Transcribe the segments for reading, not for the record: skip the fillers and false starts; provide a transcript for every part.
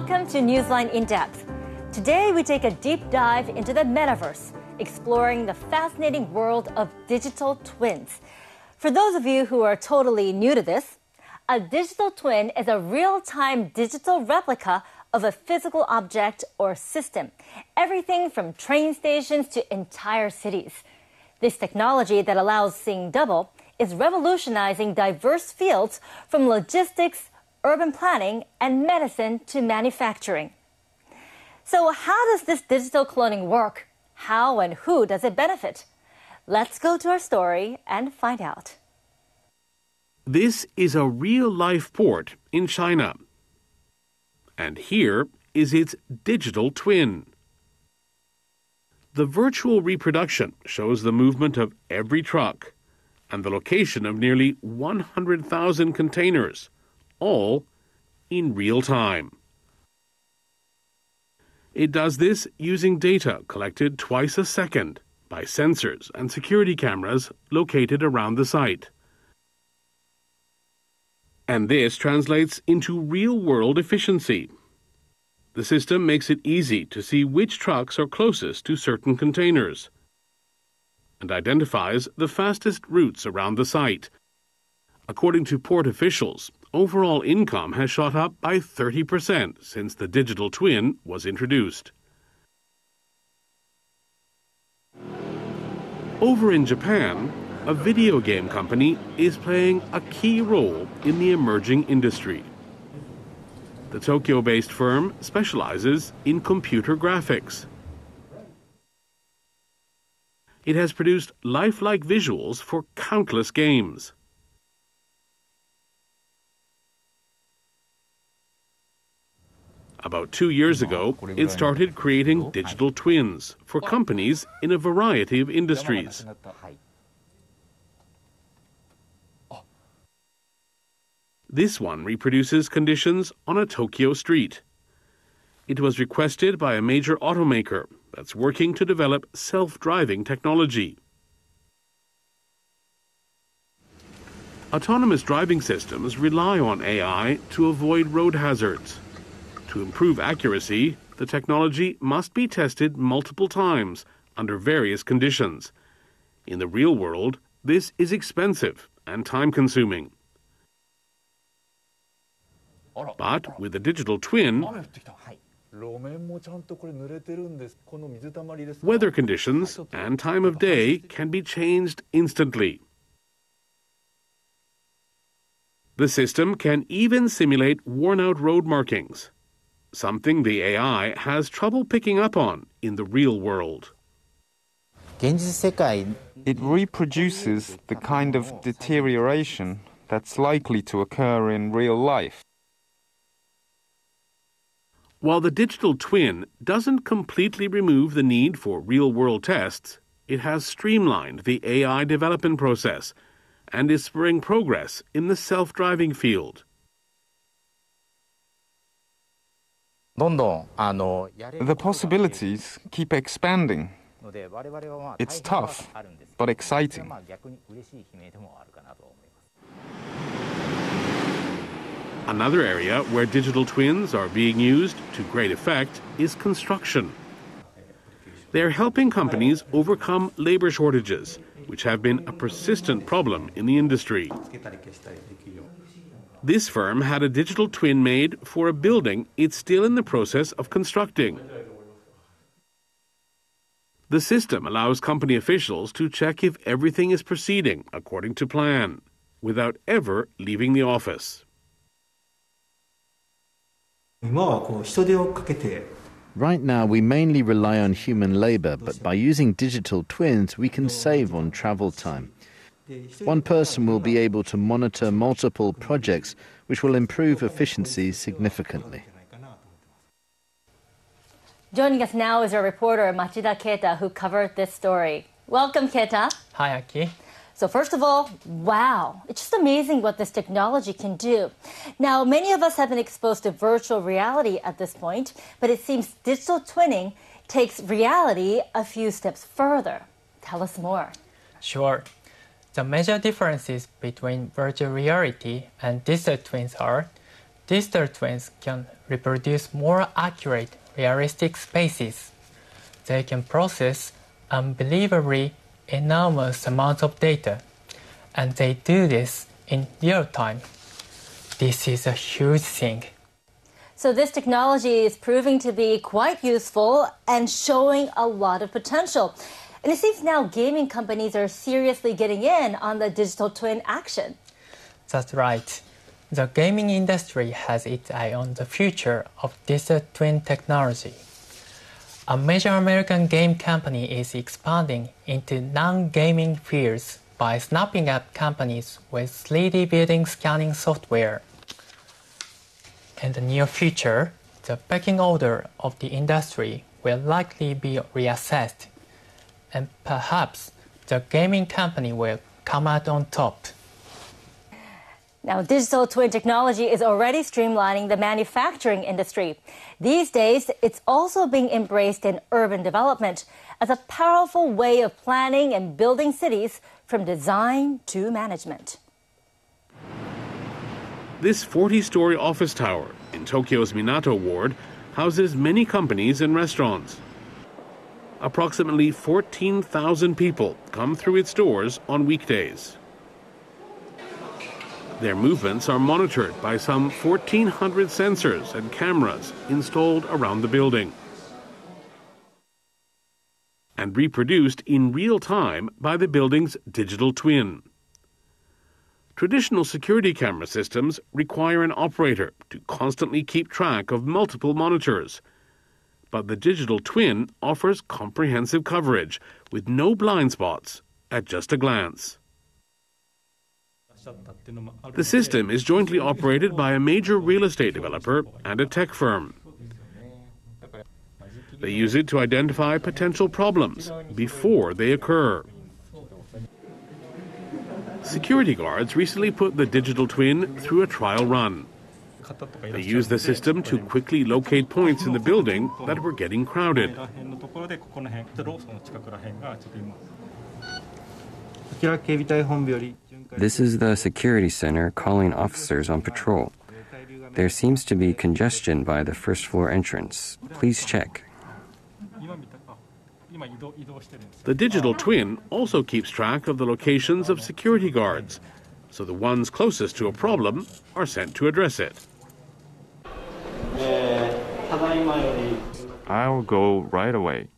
Welcome to Newsline In Depth. Today we take a deep dive into the metaverse, exploring the fascinating world of digital twins. For those of you who are totally new to this, a digital twin is a real-time digital replica of a physical object or system, everything from train stations to entire cities. This technology that allows seeing double is revolutionizing diverse fields from logistics, urban planning, and medicine to manufacturing. So how does this digital cloning work? How and who does it benefit? Let's go to our story and find out. This is a real-life port in China. And here is its digital twin. The virtual reproduction shows the movement of every truck and the location of nearly 100,000 containers, all in real time. It does this using data collected twice a second by sensors and security cameras located around the site. And this translates into real-world efficiency. The system makes it easy to see which trucks are closest to certain containers and identifies the fastest routes around the site. According to port officials, overall income has shot up by 30% since the digital twin was introduced. Over in Japan, a video game company is playing a key role in the emerging industry. The Tokyo-based firm specializes in computer graphics. It has produced lifelike visuals for countless games. About 2 years ago, it started creating digital twins for companies in a variety of industries. This one reproduces conditions on a Tokyo street. It was requested by a major automaker that's working to develop self-driving technology. Autonomous driving systems rely on AI to avoid road hazards. To improve accuracy, the technology must be tested multiple times under various conditions. In the real world, this is expensive and time-consuming. But with a digital twin, weather conditions and time of day can be changed instantly. The system can even simulate worn-out road markings, something the AI has trouble picking up on in the real world. It reproduces the kind of deterioration that's likely to occur in real life. While the digital twin doesn't completely remove the need for real-world tests, it has streamlined the AI development process and is spurring progress in the self-driving field. The possibilities keep expanding. It's tough, but exciting. Another area where digital twins are being used to great effect is construction. They are helping companies overcome labor shortages, which have been a persistent problem in the industry. This firm had a digital twin made for a building it's still in the process of constructing. The system allows company officials to check if everything is proceeding according to plan, without ever leaving the office. Right now, we mainly rely on human labor, but by using digital twins, we can save on travel time. One person will be able to monitor multiple projects, which will improve efficiency significantly. Joining us now is our reporter Machida Keita, who covered this story. Welcome, Keita. Hi, Aki. So first of all, wow, it's just amazing what this technology can do. Now, many of us have been exposed to virtual reality at this point, but it seems digital twinning takes reality a few steps further. Tell us more. Sure. The major differences between virtual reality and digital twins are Digital twins can reproduce more accurate, realistic spaces. They can process unbelievably enormous amounts of data, and they do this in real time. This is a huge thing. So this technology is proving to be quite useful and showing a lot of potential. And it seems now gaming companies are seriously getting in on the digital twin action. That's right. The gaming industry has its eye on the future of digital twin technology. A major American game company is expanding into non-gaming fields by snapping up companies with 3D building scanning software. In the near future, the pecking order of the industry will likely be reassessed, and perhaps the gaming company will come out on top. Now, digital twin technology is already streamlining the manufacturing industry. These days, it's also being embraced in urban development as a powerful way of planning and building cities from design to management. This 40-story office tower in Tokyo's Minato ward houses many companies and restaurants. Approximately 14,000 people come through its doors on weekdays. Their movements are monitored by some 1,400 sensors and cameras installed around the building and reproduced in real time by the building's digital twin. Traditional security camera systems require an operator to constantly keep track of multiple monitors. But the digital twin offers comprehensive coverage with no blind spots at just a glance. The system is jointly operated by a major real estate developer and a tech firm. They use it to identify potential problems before they occur. Security guards recently put the digital twin through a trial run. They used the system to quickly locate points in the building that were getting crowded. This is the security center calling officers on patrol. There seems to be congestion by the first floor entrance. Please check. The digital twin also keeps track of the locations of security guards, so the ones closest to a problem are sent to address it. I'll go right away.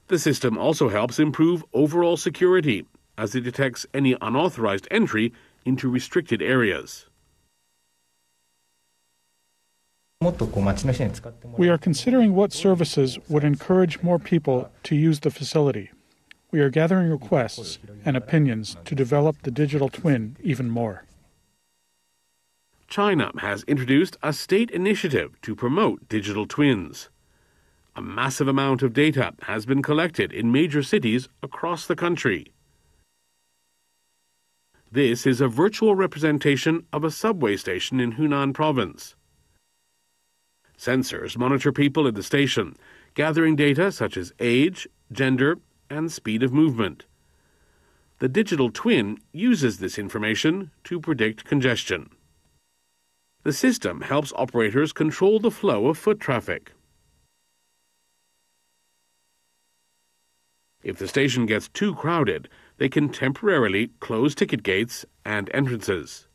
The system also helps improve overall security as it detects any unauthorized entry into restricted areas. We are considering what services would encourage more people to use the facility. We are gathering requests and opinions to develop the digital twin even more. China has introduced a state initiative to promote digital twins. A massive amount of data has been collected in major cities across the country. This is a virtual representation of a subway station in Hunan province. Sensors monitor people at the station, gathering data such as age, gender, and speed of movement. The digital twin uses this information to predict congestion. The system helps operators control the flow of foot traffic. If the station gets too crowded, they can temporarily close ticket gates and entrances.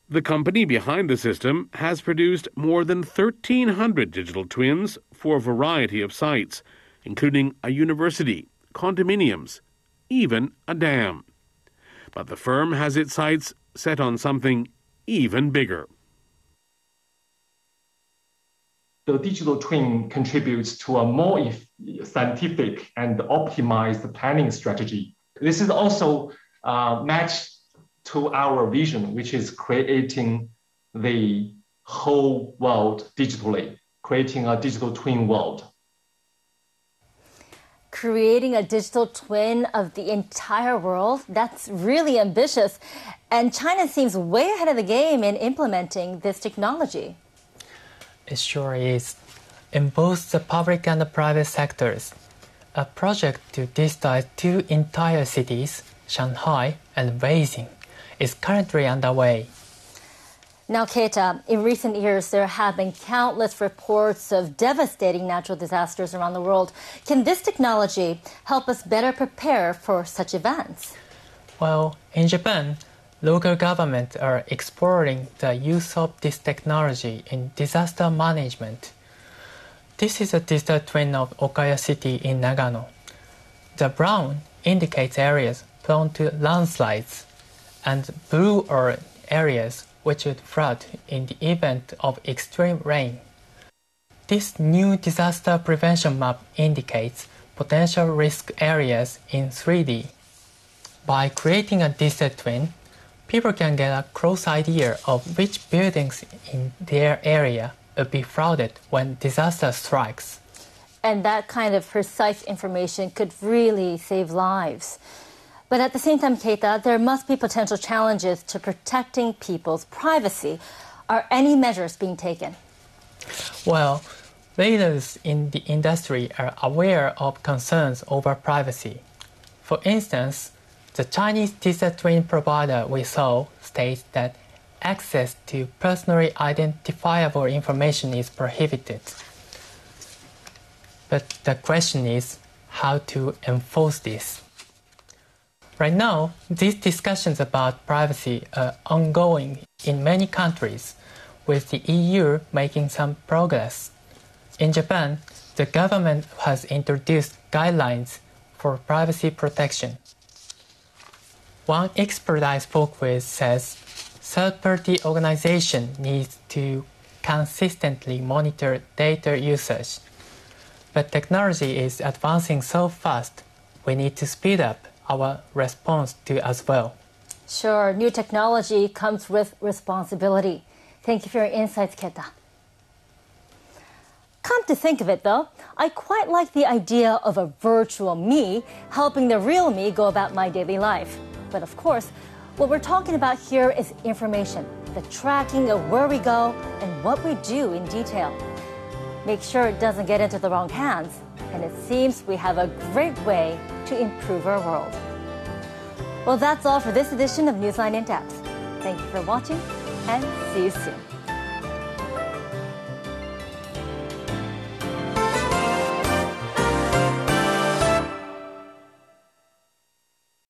The company behind the system has produced more than 1,300 digital twins for a variety of sites, including a university, condominiums, even a dam. But the firm has its sights set on something even bigger. The digital twin contributes to a more scientific and optimized planning strategy. This is also matched to our vision, which is creating the whole world digitally, creating a digital twin world. Creating a digital twin of the entire world, that's really ambitious. And China seems way ahead of the game in implementing this technology. It sure is. in both the public and the private sectors. A project to digitize 2 entire cities, Shanghai and Beijing, is currently underway. Now, Keita, in recent years, there have been countless reports of devastating natural disasters around the world. Can this technology help us better prepare for such events? Well, in Japan, local governments are exploring the use of this technology in disaster management. This is a digital twin of Okaya City in Nagano. The brown indicates areas prone to landslides, and blue are areas which would flood in the event of extreme rain. This new disaster prevention map indicates potential risk areas in 3D. By creating a digital twin, people can get a close idea of which buildings in their area will be flooded when disaster strikes. And that kind of precise information could really save lives. But at the same time, Keita, there must be potential challenges to protecting people's privacy. Are any measures being taken? Well, leaders in the industry are aware of concerns over privacy. For instance, the Chinese digital twin provider we saw states that access to personally identifiable information is prohibited. But the question is how to enforce this. Right now, these discussions about privacy are ongoing in many countries, with the EU making some progress. In Japan, the government has introduced guidelines for privacy protection. One expert I spoke with says third-party organization needs to consistently monitor data usage. But technology is advancing so fast, we need to speed up our response to as well. Sure, new technology comes with responsibility. Thank you for your insights, Keita. Come to think of it, though, I quite like the idea of a virtual me helping the real me go about my daily life. But of course, what we're talking about here is information, the tracking of where we go and what we do in detail. Make sure it doesn't get into the wrong hands. And it seems we have a great way to improve our world. Well, that's all for this edition of Newsline in Depth. Thank you for watching, and see you soon.